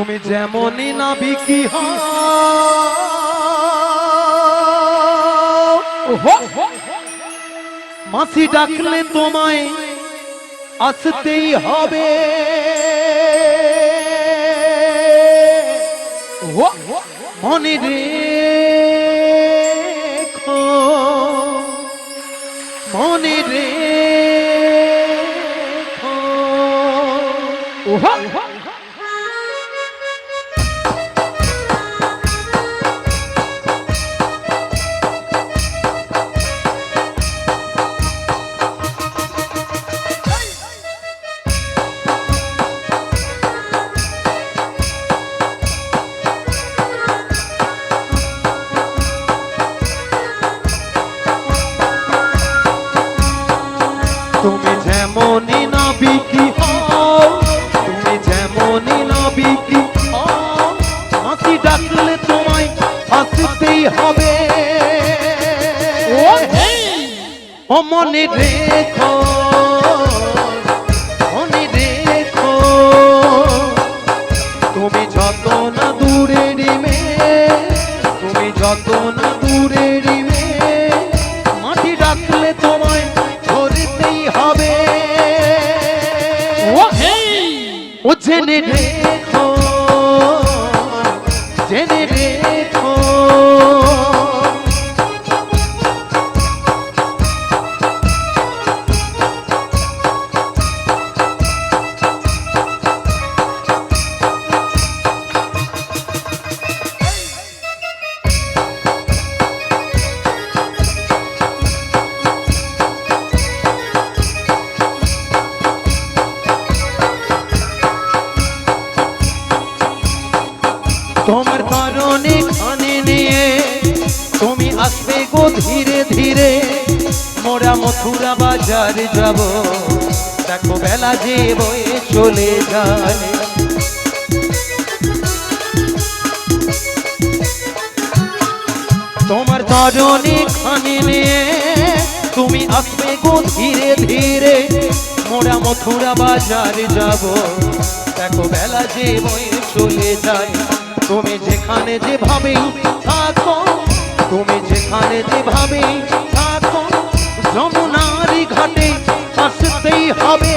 তুমি যেমনই নাবিকি মাসি ডাকলে তোমায় আসতেই হবে। মনে রেখো, মনে রেখো। তুমি যেমনই নাবিকি হও, তুমি যেমনই নাবিকি হও, মাসি ডাকলে তোমায় আসতেই হবে। ও মনে রেখো, মনে রেখো, তুমি যত না দূরের মেয়ে, তুমি যত না দূরের মেয়ে, মাটি ডাকলে তোমায় ধরতেই হবে। ও জেনে রেখো, জেনে রেখো। তোমার কারণে খানে নিয়ে তুমি আসবে গো ধীরে ধীরে, মোরা মথুরা বাজার যাব, দেখো বেলা যে বয়ে চলে যায়। তোমার কারণে খানে নিয়ে তুমি আসবে গো ধীরে ধীরে, মোরা মথুরা বাজার যাব, দেখো বেলা যে বয়ে চলে যায়। তুমি যেখানে যেভাবে থাকো, তুমি যেখানে যেভাবে থাকো, যমুনারি ঘাটে আসতেই হবে।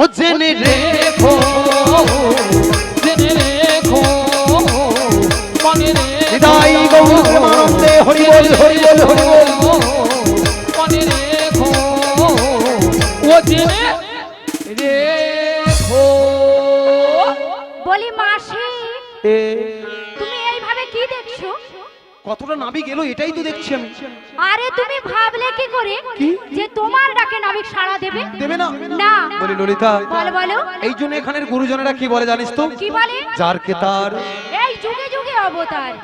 ও জেনে রেখো, জেনে রেখো, মনে রেখো। আনন্দে হরি বল, হরি বল, হরি বল। মনে রেখো, ও জেনে রেখো। বলি মাসি, তুমি এইভাবে কি দেখছো? কতটা নাবিক গেল এটাই তো দেখছি আমি। আরে তুমি ভাবলে কি করে যে তোমার ডাকে নাবিক সাড়া দেবে? দেবে না? না। বলি ললিতা, বলো বলো। এই জন্য এখানের গুরুজনেরা কি বলে জানিস তো? কি বলে? যার কে তার। এই যুগে যুগে অবতার।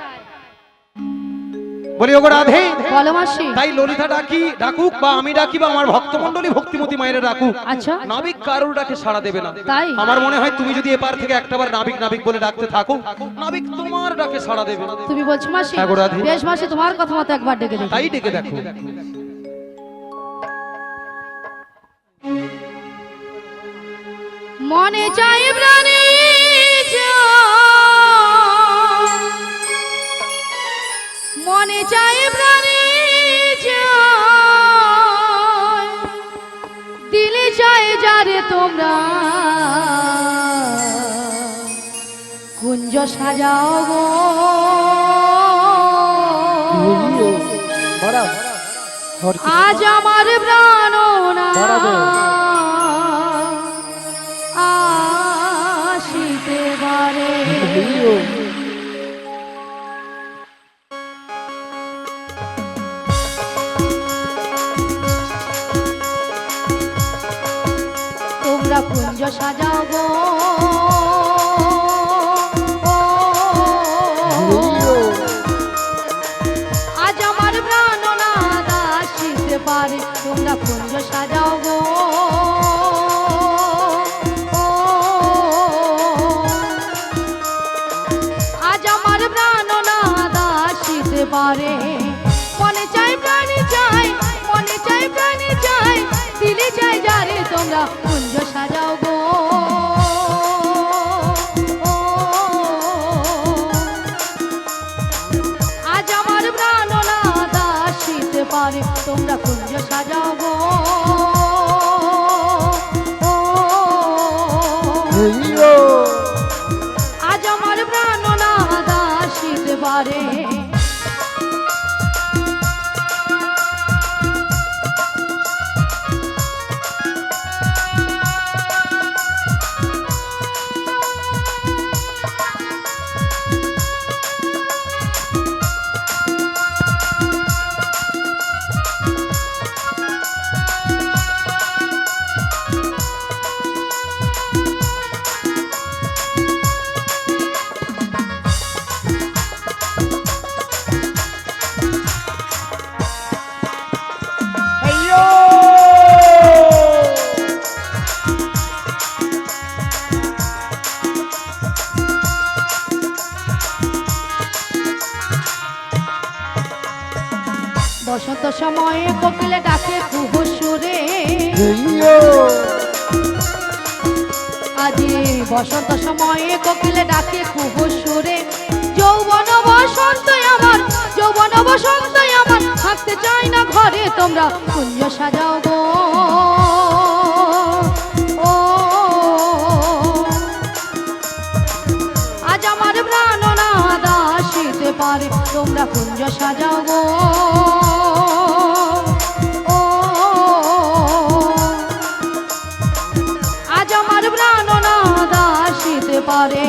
বলি ওগো রাধে, বলো মাসি। তাই ললিতা ডাকুক বা আমি ডাকি বা আমার ভক্তমণ্ডলী ভক্তিমতী মায়েরা ডাকুক, আচ্ছা, নাবিক কারোর ডাকে সাড়া দেবে না। তাই আমার মনে হয় তুমি যদি এপার থেকে একটাবার নাবিক নাবিক বলে ডাকতে থাকো, নাবিক তোমার ডাকে সাড়া দেবে। তুমি বলছো মাসি? হ্যাঁ গো রাধে। বেশ মাসি, তোমার কথা মতো একবার ডেকে দেখো। তাই ডেকে দেখো। মনে চাই প্রাণে মনে চাই প্রাণে দিলে চাই যারে তোমরা কুঞ্জ সাজাও গো। আজ আমার প্রাণ আসিতে পারে। তোমরা কুঞ্জ সাজাও গো, আজ আমার প্রাণ আসিতে পারে। তোমরা কুঞ্জ সাজাও গো, আজ আমার প্রাণ আসিতে পারে। মনে চাই প্রাণী চাই, মনে চাই প্রাণী চাই, দিলে চাই যারে তোমরা কুঞ্জ সাজাও গো। আজ আমার প্রাণনাথ আসিতে পারে। বসন্ত সময়ে কোকিলে ডাকে খুব সুরে, আজি বসন্ত সময়ে কোকিলে ডাকে খুব সুরে। যৌবন বসন্ত আমার, যৌবন বসন্ত আমার, থাকতে চাই না ঘরে, তোমরা কুঞ্জ সাজাও গো। ও আজ আমার প্রাণনাথ আসিতে পারে, তোমরা কুঞ্জ সাজাও গো। ও আজ আমার প্রাণনাথ আসিতে পারে।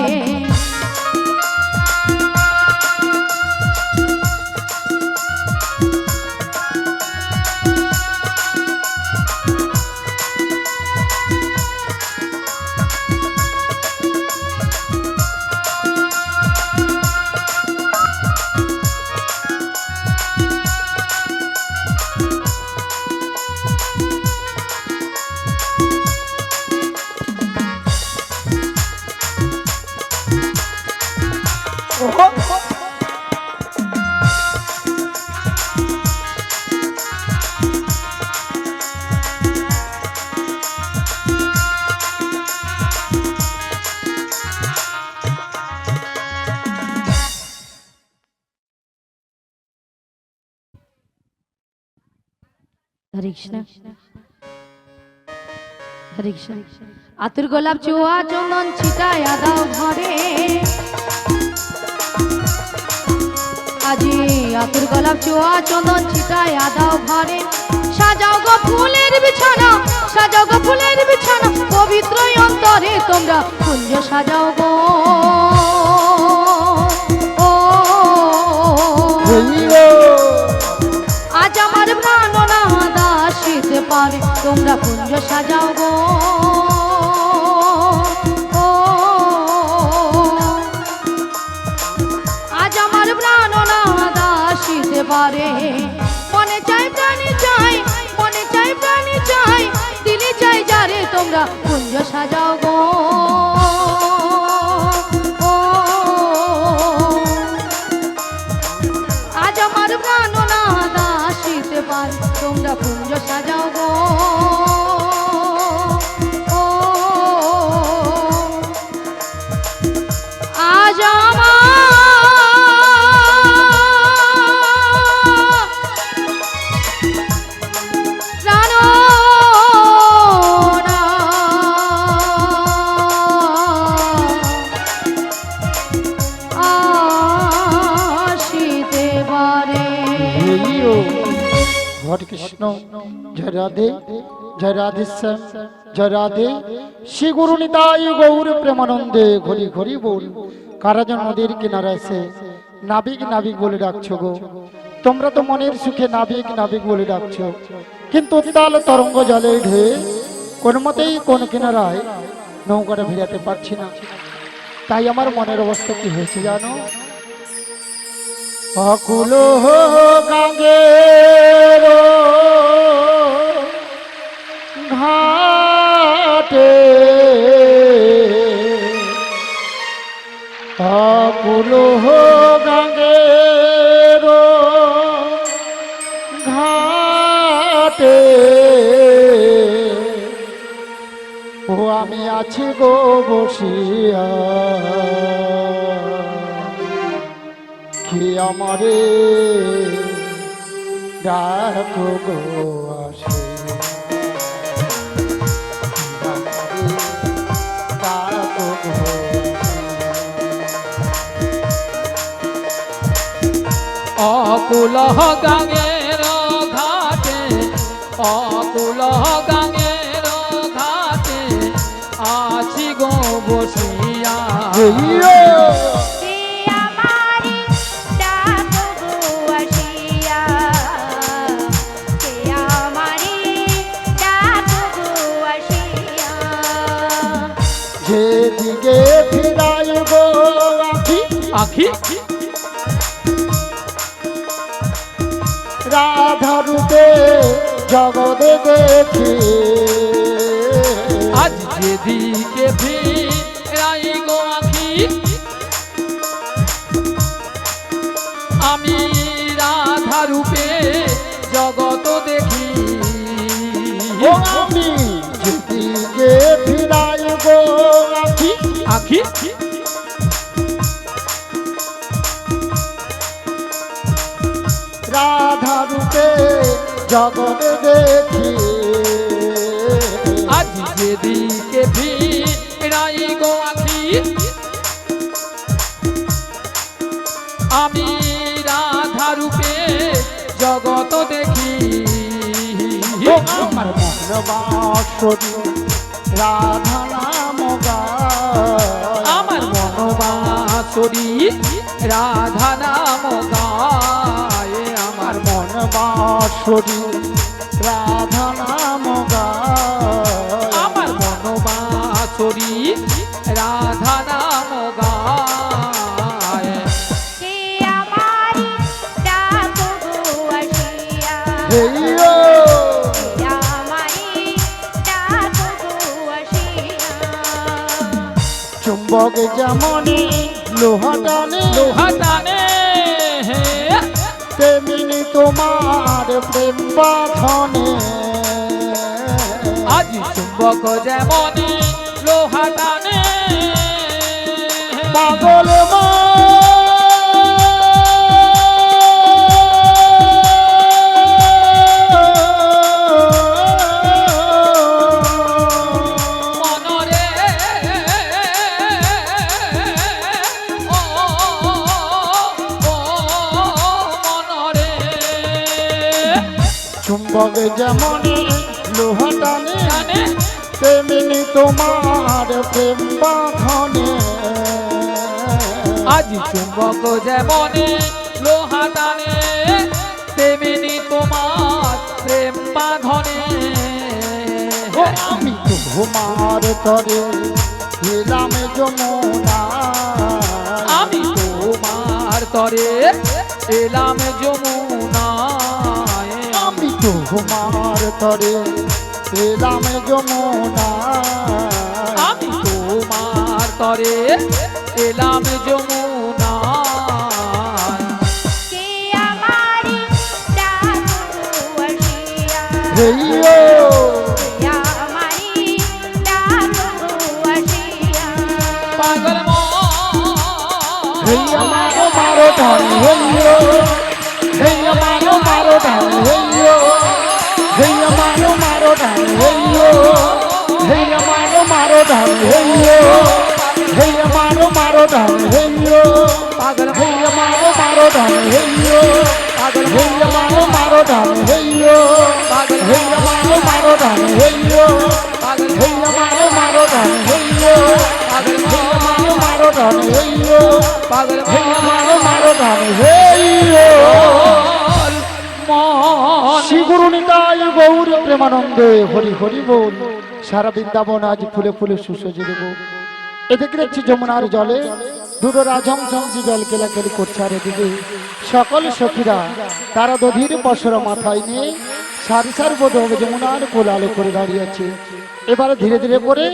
হরে কৃষ্ণ হরে কৃষ্ণ। আতুর গোলাপ চুয়া চন্দন ছিটায়া দাও ঘরে, আজি আতুর গোলাপ চুয়া চন্দন ছিটায়া দাও ঘরে। সাজাও গো ফুলের বিছানা, সাজাও গো ফুলের বিছানা, পবিত্র অন্তরে তোমরা কুঞ্জ সাজাও গো। ও আজ আমার প্রাণনাথ আসিতে পারে, তোমরা কুঞ্জ সাজাও গো। ও আজ আমার প্রাণনাথ আসিতে পারে। মনে চাই প্রাণী চাই, মনে চাই প্রাণী চাই, দিলে চাই যারে, তোমরা কুঞ্জ সাজাও গো। ও আজ আমার প্রাণনাথ আসিতে পারে, তোমরা কুঞ্জ সাজাও গো। ও আজ আমার আসিতে পারে। হরে কৃষ্ণ। জয় রাধে, জয় রাধে শ্যাম, জয় রাধে। শ্রী গুরু নিতাই গৌর প্রেমানন্দে ঘড়ি ঘড়ি বল। কারা যেন নদীর কিনারে এসে নাবিক নাবিক বলে ডাকছো গো। তোমরা তো মনের সুখে নাবিক নাবিক বলে ডাকছো, কিন্তু উত্তাল তরঙ্গ জলে ঢেউ কোন মতেই কোন কিনারায় নৌকাটা ভিড়াতে পারছি না। তাই আমার মনের অবস্থা কি হয়েছে জানো? অকুল গাঙ্গের ঘাটে, অকুল গাঙ্গের ঘাটে, ও আমি আছি গো বসিয়া, কি আমারে ডাকো গো আসে, ডাকো অকুল গাঙের ঘাটে অকুল গাঙের ঘাটে আছি গো বসিয়া হইও কে আমারি ডাক গো আসিয়া কে আমারি ডাক গো আসিয়া যেদিকে ফিরাই গো আখি আখি রাধা রূপে জগতে দেখি আজ যেদিকে ফিরাই গো আখি আমি রাধা রূপে জগত দেখি ও আমি যেদিকে ফিরাই গো আখি আখি রাধা রূপে জগতে দেখি আজ যেদিকে ফিরাই গো আখি আমি রাধা রূপে জগত দেখি ও আমার মন বাসরি রাধা নাম গায় আমার মনোবাসরি রাধা নাম গায় আমার মন বাসরি রাধা নাম গায় আমার মনোবাসরি রাধা নাম গায় কে আমারি ডাক গো আসিয়া হেইও কে আমারি ডাক গো আসিয়া চুম্বক যেমনি লোহা টানে লোহা টানে তেমনি তোমার প্রেম বাঁধনে আজ চুম্বক যেমন লোহা টানে পাগল মনরে ও মনরে চুম্বক যেমনি লোহা টানে টানে তেমনি তোমার প্রেম বাঁধনে আজ চুম্বক যেমন লোহা টানে তেমনি তোমার প্রেম বাঁধনে ও আমি তোমার তরে এলাম যমুনা আমি তোমার তরে এলাম যমুনায় আমি তোমার তরে এলাম যমুনা আমি তোমার তরে এলাম যমুনায় কে আমারি ডাক গো আসিয়া হেইও কে আমারি ডাক গো আসিয়া পাগল হেইয়া মারো মারো ধান হেইও হেইয়া মারো মারো ধান হেইও হেইয়া মারো মারো ধান হেইও হেইয়া মারো মারো ধান হেইও হেইয়া মারো মারো ধান হেইও পাগল হেইয়া মারো মারো ধান হেইও পাগল হেইয়া মারো মারো ধান হেইও পাগল হেইয়া মারো মারো ধান হেইও পাগল হেইয়া মারো মারো ধান হেইও পাগল হেইয়া মারো মারো ধান হেইও পাগল হেইয়া মারো মারো ধান হেইও মন শ্রী গুরু নিতাই গৌর প্রেমানন্দে হরি হরি বল। সারা বৃন্দাবন আজ ফুলে ফুলে সুসজ্জিত গো। এদিকে দেখছি যমুনার জলে দুটো রাজহংসী জল কেলাকেলি করছে, আর এদিকে সকল সখীরা তারা দধির পশরা মাথায় নিয়ে সারি সারি বোধ হবে যমুনার কোল আলো করে দাঁড়িয়ে আছে। এবারে ধীরে ধীরে করে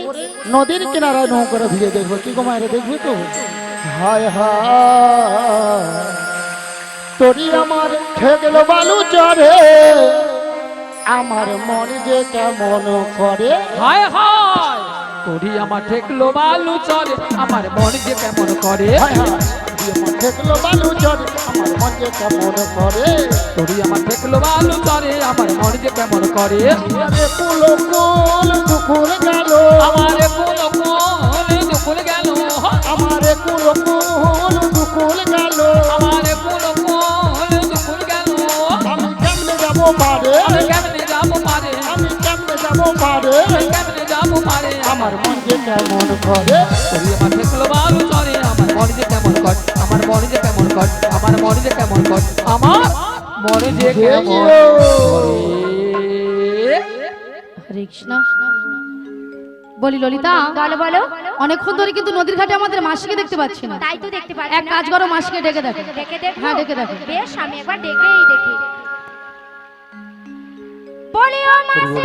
নদীর কিনারায় নৌকারা ভিড়ে দেখবো, কি গো মায়েরা দেখবে তো? হায় হায় তোরি আমার ঠেকল বালু চরে, আমার মন যে কেমন করে। হায় হায় তোরি আমার ঠেকলো বালু চলে, আমার মন যে কেমন করে। হায় হায় তোরি আমার ঠেকল বালু চরে, আমার মন যে কেমন করে। তোরি আমার ঠেকলো বালু চলে, আমার মন যে কেমন করে। আরে কুল কুল দুকুল গেল, আমার কোন কোন দুকুল গেল, আমার কুল কুল দুকুল গেল, আমার কোন কোন দুকুল চলে আমার মন যে কেমন করে করি আমার ঠেকলো বালু চলে আমার মন যে কেমন কর আমার মন যে কেমন কর আমার মন যে কেমন কর আমার মন যে কেমন করে। হরে কৃষ্ণ। বলি ললিতা, বলো বলো। অনেকক্ষণ ধরে কিন্তু নদীর ঘাটে আমাদের মাসিকে দেখতে পাচ্ছি না। তাই তো দেখতে পাচ্ছি এক না। কাজ করো, মাসিকে ডেকে দেখো। ডেকে দেখো। হ্যাঁ, ডেকে দেখো। বেশ, আমি একবার ডেকেই দেখি। বলি ও মাসি,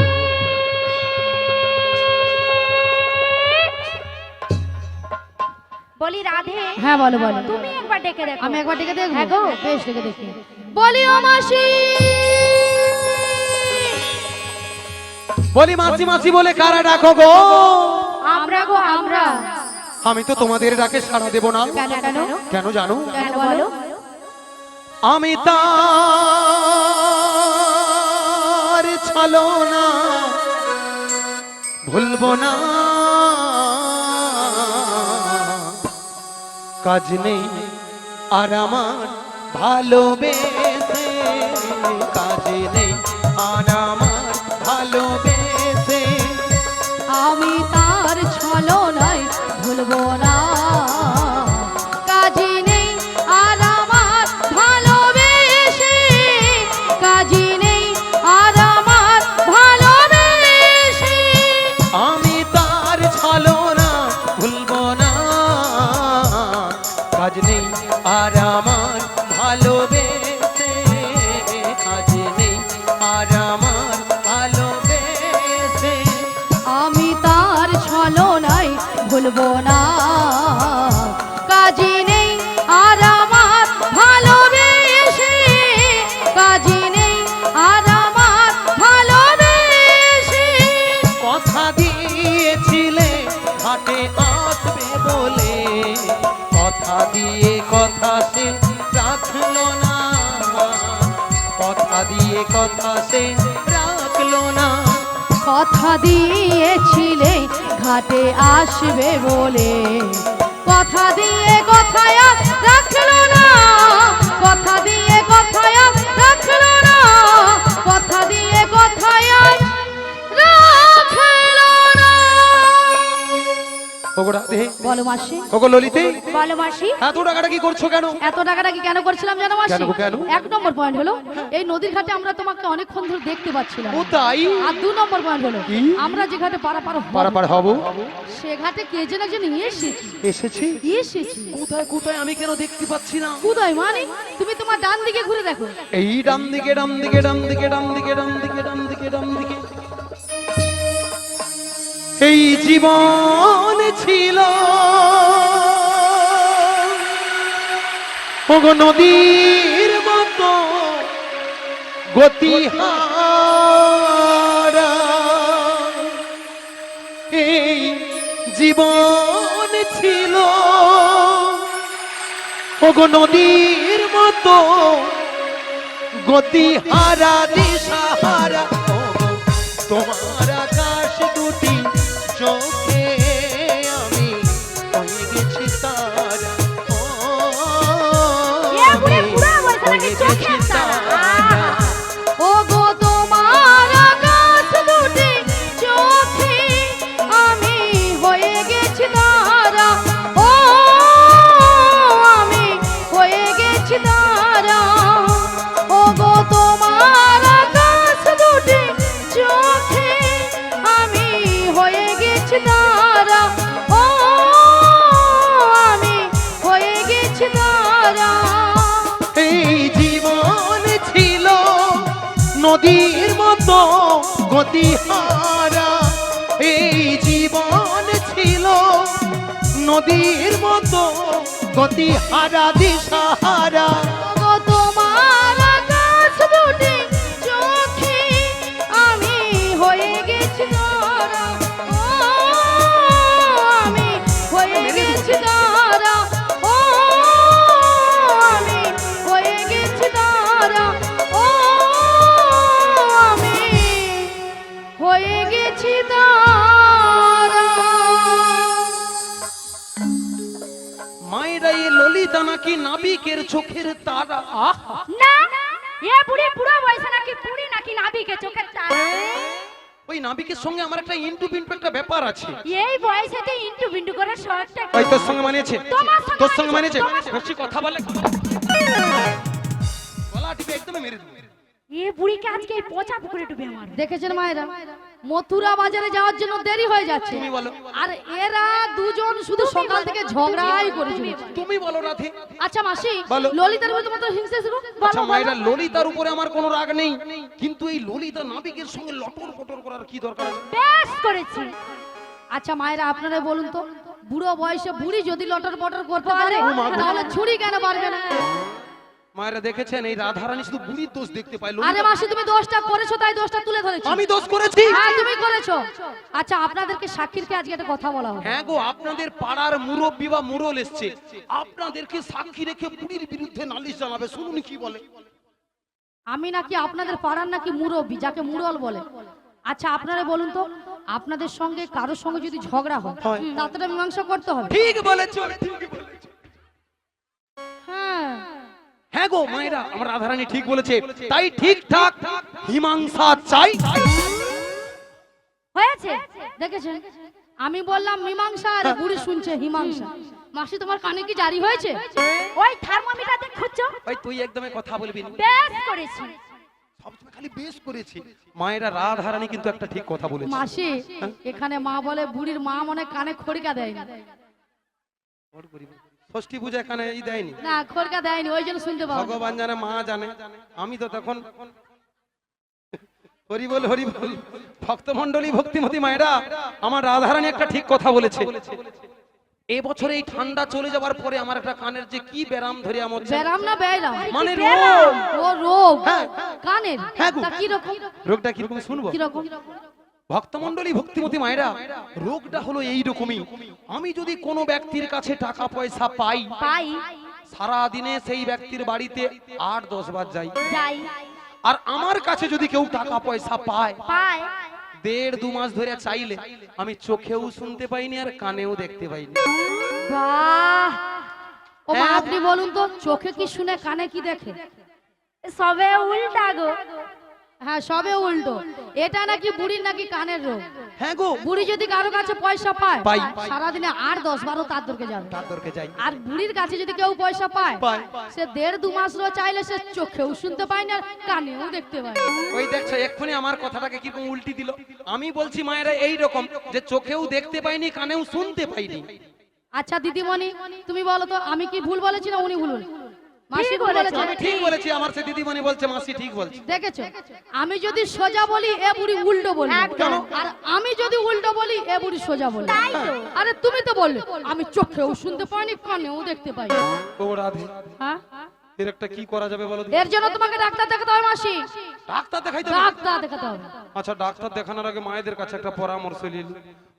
বলি রাধে। হ্যাঁ, বলো বলো। তুমি একবার ডেকে দেখো। আমি একবার ডেকে দেখবো। হ্যাঁ গো। বেশ, ডেকে দেখি। বলি ও মাসি। বলি মাসি মাসি বলে কারা ডাকো গো? আমরা গো, আমরা। আমি তো তোমাদের ডাকে সাড়া দেব না। কেন কেন কেন জানো? কেন বলো? আমি তার ছলনা ভুলবো না, কাজ নেই আর আমার ভালোবেসে, কাজ নেই আর আমার ভালোবেসে। আমি তার ছলনায় ভুলবো না, কাজী নেই আর আমার ভালোবেসে, কাজী নেই আর আমার ভালোবেসে। আমি তার ছলনা ভুলবো না, কাজ নেই আর আমার ভালোবেসে, কাজ নেই আর আমার ভালোবেসে। আমি তার ছলনায় ভুলবো না, কাজী নেই আর আমার ভালোবেসে, কাজী নেই আর আমার ভালোবেসে। কথা দিয়েছিলে ঘাটে আসবে বলে, কথা দিয়ে কথা সে রাখলো না, কথা দিয়ে কথা সে রাখলো না। কথা দিয়েছিলে ঘাটে আসবে বলে, কথা দিয়ে কথায় আর রাখলো না, কথা দিয়ে কথায় আর রাখলো না, কথা দিয়ে কথায় আর রাখলো না। ওগো রাধে, বলো মাসি। ওগো ললিতে, বলো মাসি। এত টাকাটা কি করছো কেন? এত টাকাটা কি কেন করছিলাম জানো মাসি? কেন গো, কেন? এক নম্বর পয়েন্ট হলো, এই নদীর ঘাটে আমরা তোমাকে অনেকক্ষণ ধরে দেখতে পাচ্ছিলাম। ও তাই? আর দু নম্বর পয়েন্ট হলো, কি? আমরা যে ঘাটে পারাপার পারাপার হব? সে ঘাটে কে যেন একজন এসেছি এসেছি? এসেছি। কোথায় কোথায় আমি কেন দেখতে পাচ্ছি না? কোথায় মানে? তুমি তোমার ডান দিকে ঘুরে দেখো। এই ডান দিকে, ডান দিকে, ডান দিকে, ডান দিকে, ডান দিকে, ডান দিকে, ডান দিকে। এই জীবন ছিল ওগো নদীর মতো গতিহারা, এই জীবন ছিল ওগো নদীর মতো গতিহারা, দিশাহারা। ওগো তোমার আকাশ দুটি চোখে আমি হয়ে গেছি তারা, ও বুড়ি, আমি বুড়া বলছে নাকি হয়ে চোখে গেছি তারা? তারা। ও গো তোমার আকাশ দুটি চোখে আমি হয়ে গেছি তারা, ও আমি হয়ে গেছি তারা। ও গো তোমার আকাশ দুটি চোখে আমি হয়ে গেছি তারা, ও আমি হয়ে গেছি তারা। এই জীবন ছিল নদীর মতো গতিহারা, এই জীবন ছিল নদীর মতো গতিহারা, দিশাহারা। গো তোমার আকাশ দুটি চোখে আমি হয়ে গেছি তারা, ও আমি হয়ে গেছি তারা, ও আমি হয়ে গেছি তারা, ও আমি হয়ে গেছি তারা। মায়েরা এ ললিতা নাকি নাবিকের চোখের তারা। না, এ বুড়ি বুড়া বয়সে নাকি বুড়ি নাকি নাবিকে চোখের তারা। ওই নাবিকের সঙ্গে আমার একটা ইন্টু পিন্টু একটা ব্যাপার আছে। এই বয়সেতে ইন্টু বিন্টু করার শখটা কি? ওই তোর সঙ্গে মানিয়েছে? তোমার সঙ্গে তোর সঙ্গে মানিয়েছে? তোমার- বেশি কথা বলে গলা টিপে একদম মেরে দেবো। এ বুড়িকে আজকে এই পচা পুকুরে ডুবে মারবে। দেখেছেন মায়েরা, মথুরা বাজারে যাওয়ার জন্য দেরি হয়ে যাচ্ছে, তুমি বলো। আর এরা দুজন শুধু সকাল থেকে ঝগড়াই করে চলেছে। তুমি বলো রাধে। আচ্ছা মাসি, বলো। ললিতার উপর তোমার তো হিংসা শুরু। আচ্ছা মায়েরা, ললিতার উপরে আমার কোনো রাগ নেই, কিন্তু এই ললিতা নাবিকের সঙ্গে লটর পটর করার কি দরকার আছে? বেশ করেছি। আচ্ছা মায়েরা, আপনারা বলুন তো, বুড়ো বয়সে বুড়ি যদি লটর পটর করতে পারে তাহলে ছুরি কেন পারবে না? মায়েরা দেখেছেন, এই রাধারানী শুধু বুড়ির দোষ দেখতে পায়। আরে ললিতা- মাসি, তুমি দোষটা করেছো তাই দোষটা তুলে ধরেছো। আমি দোষ করেছি? হ্যাঁ তুমি করেছো। আচ্ছা আপনাদেরকে সাক্ষীরকে আজকে একটা কথা বলা হবে। হ্যাঁ গো, আপনাদের পাড়ার মুরব্বী বা মুরল এসছে, আপনাদেরকে সাক্ষী রেখে বুড়ির বিরুদ্ধে নালিশ জানাবে। শুনুন কি বলে। আমি নাকি আপনাদের পাড়ার নাকি মুরব্বী, যাকে মুরল বলে? আচ্ছা আপনারা বলুন তো, আপনাদের সঙ্গে কারোর সঙ্গে যদি ঝগড়া হয় হয়। তাতে মীমাংসা করতে হবে। ঠিক বলেছো, ঠিক বলেছো। হ্যাঁ হ্যাঁ গো মায়েরা, আমার রাধারানী ঠিক বলেছে, তাই ঠিকঠাক মীমাংসা চাই। হয়েছে? দেখেছেন, আমি বললাম মীমাংসা আর বুড়ি শুনছে হিমাংসা। মাসি তোমার কানে কি জারি হয়েছে? ওই থার্মোমিটার দিয়ে খুঁজছো? ওই তুই একদমই কথা বলবি না। বেশ করেছি। সবসময় খালি বেশ করেছি। মায়েরা, রাধারানী কিন্তু একটা ঠিক কথা বলেছে। মাসি, এখানে মা বলে বুড়ির মা মনে কানে খড়কা দেয়নি। ষষ্ঠী পূজা এখানে এই দেয়নি, না খড়কা দেয়নি, ওই জন্য শুনতে পাবো। ভগবান জানে, মা জানে। আমি তো তখন হরি বল হরি বল। ভক্তমণ্ডলী, ভক্তিমতী মায়েরা, আমার রাধারানী একটা ঠিক কথা বলেছে। এবছর এই ঠান্ডা চলে যাওয়ার পরে আমার একটা কানের যে কি ব্যারাম ধরে আমার ব্যারাম না ব্যারাম? মানে রোগ। ও রোগ হ্যাঁ। কানের? হ্যাঁ গো। তা কি রকম? রোগটা কিরকম শুনবো? কি রকম? ভক্তমণ্ডলী, ভক্তিমতী মায়েরা, রোগটা হলো এই রকমই। আমি যদি কোনো ব্যক্তির কাছে টাকা পয়সা পাই, পাই সারা দিনে সেই ব্যক্তির বাড়িতে 8-10 বার যাই। যাই আর আমার কাছে যদি কেউ টাকা পয়সা পায়, পাই 1.5-2 মাস ধরে চাইলে আমি চোখেও শুনতে পাইনি আর কানেও দেখতে পাইনি। বাহ, ও মা হ্যাঁ। আপনি বলুন তো, চোখে কি শুনে কানে কি দেখে? সবে উল্টা গো। হ্যাঁ সবে উল্টো। এটা নাকি বুড়ির নাকি কানের রোগ। হ্যাঁ গো, বুড়ি যদি কারো কাছে পয়সা পায়, পাই। সারাদিনে 8-10 বারও তার দরকে যাবে। তার দরকে যাই। আর বুড়ির কাছে যদি কেউ পয়সা পায়, পায়। সে 1.5-2 মাস চাইলে সে চোখেও শুনতে পায় না আর কানেও দেখতে পায় না। ওই দেখছো, এক্ষুনি আমার কথাটাকে কিরকম উল্টি দিল। আমি বলছি মায়েরা এই রকম, যে চোখেও দেখতে পাইনি, কানেও শুনতে পাইনি। আচ্ছা দিদিমণি, তুমি বলো তো, আমি কি ভুল বলেছি না উনি ভুল বলেছে? মাসি ঠিক ভুল বলেছে। বলেছে? আমি ঠিক বলেছি, আমার সে দিদিমণি বলছে মাসি ঠিক বলছে। দেখেছো, আমি যদি সোজা বলি এ বুড়ি উল্টো বলি, একদম। আর আমি যদি উল্টো বলি এ বুড়ি সোজা বলি। তাই তো। আরে তুমি তো বললে আমি চোখেও শুনতে পাইনি, কানেও দেখতে পাই না। ও রাধে, হ্যাঁ, এর একটা কি করা যাবে বলো? এর জন্য তোমাকে ডাক্তার দেখাতে হবে মাসি, ডাক্তার দেখাইতে হবে? ডাক্তার দেখাতে হবে। আচ্ছা, ডাক্তার দেখানোর আগে মায়েদের কাছে একটা পরামর্শ নিল।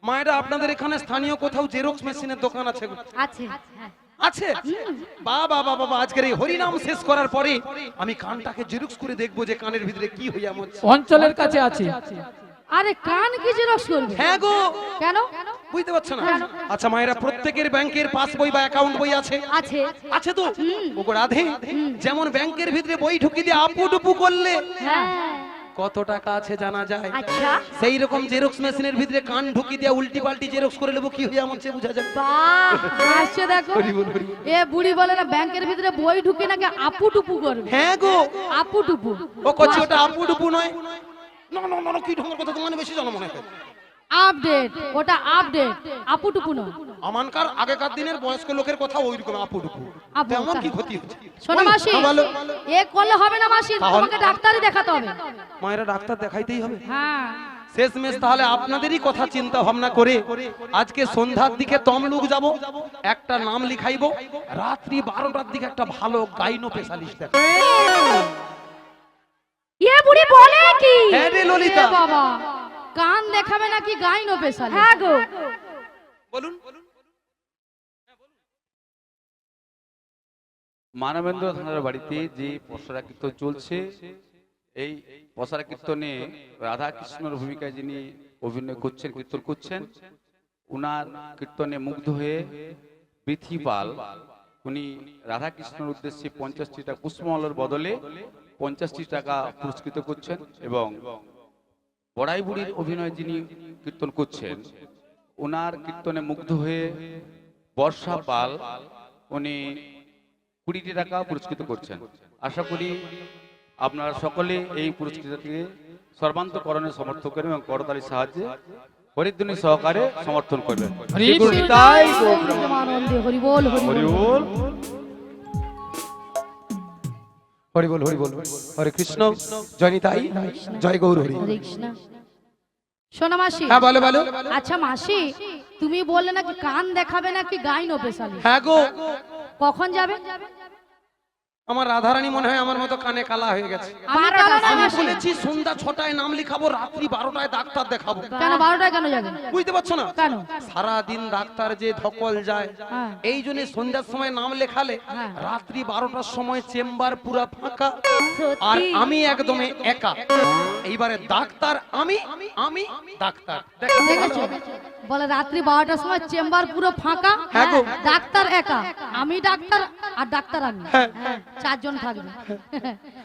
মায়েরা, আপনাদের এখানে স্থানীয় কোথাও জেরক্স মেশিনের দোকান আছে? আছে। আছে? বাবা বাবা বাবা, আজকের এই হরিনাম শেষ করার পরে আমি কানটাকে জেরক্স করে দেখবো যে কানের ভিতরে কি হইয়া হচ্ছে। অঞ্চলের কাছে আছে। আরে কান কি জেরক্স করবে? হ্যাঁ গো, কেন? বুঝতে পারছো না? আচ্ছা মায়েরা, প্রত্যেকের ব্যাংকের পাস বই বা অ্যাকাউন্ট বই আছে? আছে। আছে তো? ওগো রাধে, যেমন ব্যাংকের ভিতরে বই ঢুকি দিয়ে আপু ডুপু করলে হ্যাঁ। কত টাকা আছে জানা যায়। আচ্ছা। সেই রকম জেরক্স মেশিনের ভিতরে কান ঢুকি দিয়ে উল্টি পাল্টি জেরক্স করে নেবো, কি হইয়া হচ্ছে বোঝা যায়। বাহ, আসছে দেখো, হরি বল, হরি বল। এ বুড়ি বলে না ব্যাংকের ভিতরে বই ঢুকে নাকি আপু টুপু করবে। হ্যাঁ গো, আপু টুপু ও কচ্ছি ওটা আপু ডুপু নয়। না না না, কি ঢঙ্গের কথা, তোমার বেশি জানো মনে হয়। আপডেট, ওটা আপডেট, আপু টুপু নয়। আমানকার আগেকার দিনের বয়স্ক লোকের কথা ওই রকম আপু ডুপু। আপু, তেমন কি তাই। ক্ষতি হচ্ছে? শোনো মাসি, হ্যাঁ, বলো। এ করলে হবে না মাসি, তাহলে? তোমাকে ডাক্তারই দেখাতে হবে। মায়েরা, ডাক্তার দেখাইতেই হবে। হ্যাঁ, শেষমেশ তাহলে আপনাদেরই কথা চিন্তা ভাবনা করে আজকে সন্ধ্যার দিকে তমলুক যাব, একটা নাম লিখাইবো, রাত্রি 12টার দিকে একটা ভালো গাইনো স্পেশালিস্ট দেখাবো। এ বুড়ি বলে কি? হ্যাঁ রে ললিতা, এ বাবা, কান দেখাবে নাকি গাইনো পেশাল? হ্যাঁ গো। বলুন। মানবেন্দ্র থানার বাড়িতে যে পসরা কীর্তন চলছে, এই পসরা কীর্তনে রাধা কৃষ্ণর ভূমিকায় যিনি অভিনয় করছেন, কীর্তন করছেন, উনার কীর্তনে মুগ্ধ হয়ে পৃথিপাল উনি রাধা কৃষ্ণের উদ্দেশ্যে 50টি টাকা পুষ্পমালার বদলে 50টি টাকা পুরস্কৃত করছেন এবং বড়াই বুড়ির অভিনয় যিনি কীর্তন করছেন, ওনার কীর্তনে মুগ্ধ হয়ে বর্ষা পাল উনি 20টি টাকা পুরস্কৃত করছেন। আশা করি আপনারা সকলে এই পুরস্কৃতকে সর্বান্তকরণে সমর্থন করবেন এবং করতালির সাহায্যে হরিধ্বনি সহকারে সমর্থন করবেন। হরি শ্রী গুরু নিতাই গৌর ব্রহ্ম। প্রেমানন্দে হরি বল হরি হরি বল। বল। হরি বল হরি বল। হরে কৃষ্ণ, জয় নিতাই, জয় গৌর হরি। হরে কৃষ্ণ। শোনো মাসি, হ্যাঁ বলো বলো। আচ্ছা মাসি, তুমি বললে নাকি কান দেখাবে নাকি গাইনো পেশালি, হ্যাঁ গো, কখন যাবে? আমার রাধারানী মনে হয় আমার মতো কানে কালা হয়ে গেছে। আমি কালো না আমি মাসি। বলেছি সন্ধ্যা 6টায় নাম লিখাবো, রাত্রি 12টায় ডাক্তার দেখাবো। কেন 12টায় কেন যাবে? বুঝতে পারছো না? কেন? সারা দিন ডাক্তার যে ধকল যায়, হ্যাঁ। এই জন্য সন্ধ্যার সময় নাম লেখালে হ্যাঁ। রাত্রি 12টার সময় চেম্বার পুরো ফাঁকা, সত্যি? আর আমি একদম একা। এইবারে ডাক্তার আমি, আমি ডাক্তার। দেখেছো? বলে রাত্রি 12টার সময় চেম্বার পুরো ফাঁকা, হ্যাঁ গো। ডাক্তার একা, আমি ডাক্তার আর ডাক্তার আমি, চারজন থাকবে।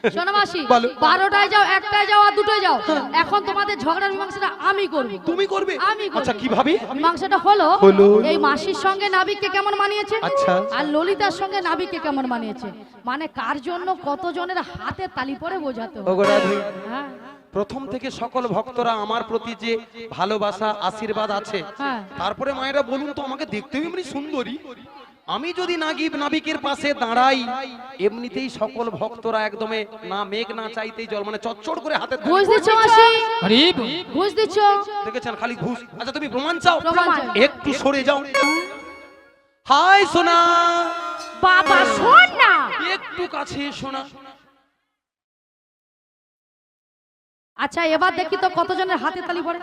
শোনো মাসি, বলো। 12টায় যাও, 1টায় যাও আর 2টায় যাও, এখন তোমাদের ঝগড়ার মীমাংসাটা আমি করব। তুমি করবে? আমি করব। আচ্ছা কিভাবে? মীমাংসাটা হলো হলো। এই মাসির সঙ্গে নাবিককে কেমন মানিয়েছে, আচ্ছা। আর ললিতার সঙ্গে নাবিককে কেমন মানিয়েছে, মানে কার জন্য কতজনের হাতে তালি পরে বোঝাতে হবে। ওগো রাধে, হ্যাঁ প্রথম থেকে সকল ভক্তরা আমার প্রতি যে ভালোবাসা আশীর্বাদ আছে, হ্যাঁ। তারপরে মায়েরা বলুন তো, আমাকে দেখতেও এমনি সুন্দরী, আমি যদি নাবিকের পাশে দাঁড়াই, এমনিতেই সকল ভক্তরা একদমে না মেঘ না চাইতেই জল, মানে চচ্চড় করে হাতে ধরে- ঘুষ দিচ্ছ মাসি, হরি ঘুষ দিচ্ছ। দেখেছেন খালি ঘুষ। আচ্ছা তুমি প্রমাণ চাও? প্রমাণ চাই। একটু সরে যাও। হাই সোনা, বাবা শোন না, একটু কাছে সোনা। আচ্ছা এবার দেখি তো কতজনের হাতে তালি পড়ে।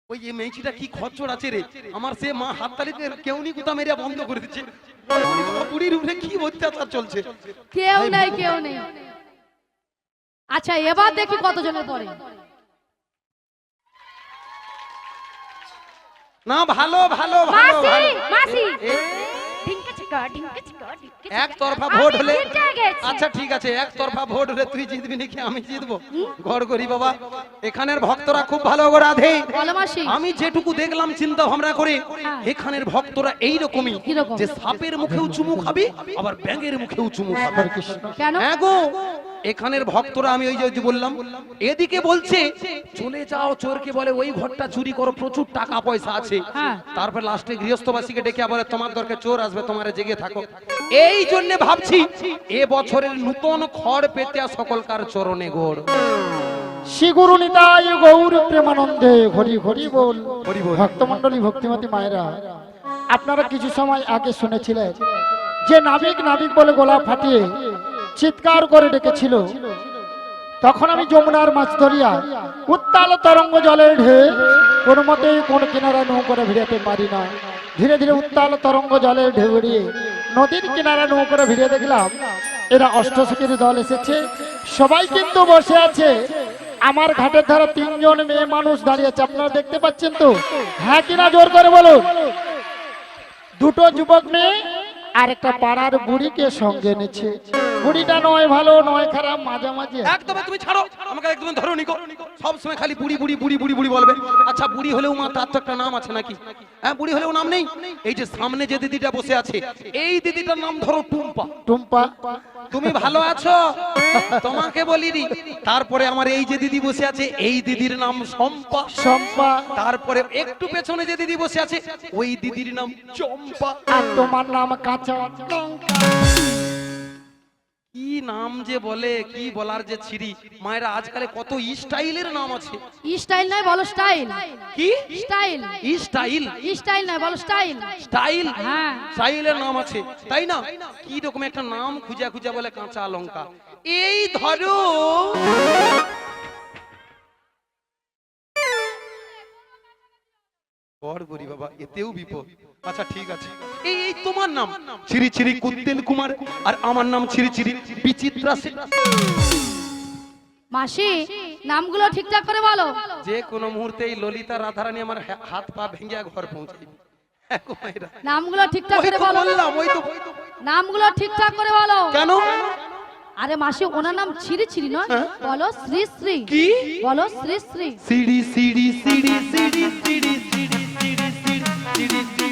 ওই এই মেয়েছিটা কি খচ্চর আছে রে, আমার সে মা হাততালিতে কেউ নি কোথা মেরে বন্ধ করে দিচ্ছে। বুড়ির উপরে কি অত্যাচার চলছে। কেউ নেই, কেউ নেই। আচ্ছা এবার দেখি কতজনের পড়ে। না ভালো ভালো ভালো মাসি ভালো। মাসি এ- ঢিঙ্কা চিকা ঢিঙ্কা চিকা ঢিঙ্কা চিকা। একতরফা ভোট হলে আমি জিতে গেছি। আচ্ছা ঠিক আছে, একতরফা ভোট হলে তুই জিতবি নাকি আমি জিতবো? ঘর করি বাবা, এখানের ভক্তরা খুব ভালো গো রাধে। বলো মাসি। আমি যেটুকু দেখলাম চিন্তা ভাবনা করে, হ্যাঁ। এখানের ভক্তরা এইরকমই, কিরকম? যে সাপের মুখেও চুমু খাবি, আবার ব্যাঙের মুখেও চুমু খাবি। কেন? হ্যাঁ গো, এখানের ভক্তরা, আমি ওই যে বললাম, এদিকে বলছে চলে যাও, চোরকে বলে ওই ঘরটা চুরি করো, প্রচুর টাকা পয়সা আছে। হ্যাঁ। তারপর লাস্টে গৃহস্থবাসীকে ডেকে বলে তোমার দরকার চোর আসবে, তোমার জেগে থাকো। এই জন্য ভাবছি এ বছরের নূতন খড় পেতে সকলকার চরণে গোড়। শ্রী গুরু নিতাই গৌর প্রেমানন্দে হরি হরি বল। হরি বল। ভক্তমণ্ডলী, ভক্তিমতী মায়েরা, আপনারা কিছু সময় আগে শুনেছিলেন যে নাবিক নাবিক বলে গলা ফাটিয়ে চিৎকার করে ডেকেছিল। তখন আমি যমুনার মাছ ধরিয়া উত্তাল তরঙ্গ জলের ঢেউ কোন মতেই কোন কিনারা নৌকরে ভিড়াতে পারি না। ধীরে ধীরে উত্তাল তরঙ্গ জলের ঢেউ এড়িয়ে নদীর কিনারা নৌকরে ভিড়ে দেখলাম এরা অষ্টশীর দল এসেছে। সবাই কিন্তু বসে আছে। আমার ঘাটের ধারে 3 জন মেয়ে মানুষ দাঁড়িয়ে আছে, আপনারা দেখতে পাচ্ছেন তো? হ্যাঁ কিনা জোর করে বলুন। 2টো যুবক মেয়ে আর একটা পাড়ার বুড়িকে সঙ্গে এনেছে। বুড়িটা নয় ভালো নয় খারাপ, মাঝামাঝি। একদম তুমি ছাড়ো, আমাকে একদম ধরো নিকো। সব সময় খালি বুড়ি বুড়ি বুড়ি বুড়ি বুড়ি বলবে। আচ্ছা বুড়ি হলেও মা তার তো একটা নাম আছে নাকি? হ্যাঁ বুড়ি হলেও নাম নেই? এই যে সামনে যে দিদিটা বসে আছে, এই দিদিটার নাম ধরো টুম্পা। টুম্পা, তুমি ভালো আছো? তোমাকে বলিনি। তারপরে আমার এই যে দিদি বসে আছে, এই দিদির নাম শম্পা। শম্পা, তারপরে একটু পেছনে যে দিদি বসে আছে, ওই দিদির নাম চম্পা। আর তোমার নাম কাঁচা লঙ্কা। কি নাম যে বলে, কি বলার যে ছিরি। মায়েরা আজকাল কত স্টাইলের নাম আছে। স্টাইল নয়, বলো স্টাইল। কি স্টাইল, স্টাইল? স্টাইল নয়, বলো স্টাইল। স্টাইল, হ্যাঁ। স্টাইলের নাম আছে তাই না? কি রকম একটা নাম খুঁজা খুঁজা বলে কাঁচা লঙ্কা। এই ধরো বড় গরি বাবা, এতেও বিপদ। আচ্ছা ঠিক আছে, এই এই তোমার নাম চিরি চিরি কুত্তেল কুমার, আর আমার নাম চিরি চিরি বিচিত্রা সেন। মাসি নামগুলো ঠিকঠাক করে বলো। যে কোনো মুহূর্তে এই ললিতা রাধারানী আমার হাত পা ভেঙে ঘর পৌঁছাই। নামগুলো ঠিকঠাক ওই করে তো বলো। বললাম, ওই তো। নামগুলো ঠিকঠাক করে বলো। কেন? আরে মাসি ওনার নাম ছিরি ছিরি নয়, বলো শ্রী শ্রী। কি? বলো শ্রী শ্রী। সিড়ি সিড়ি সিড়ি সিড়ি সিড়ি সিড়ি সিড়ি সিড়ি সিড়ি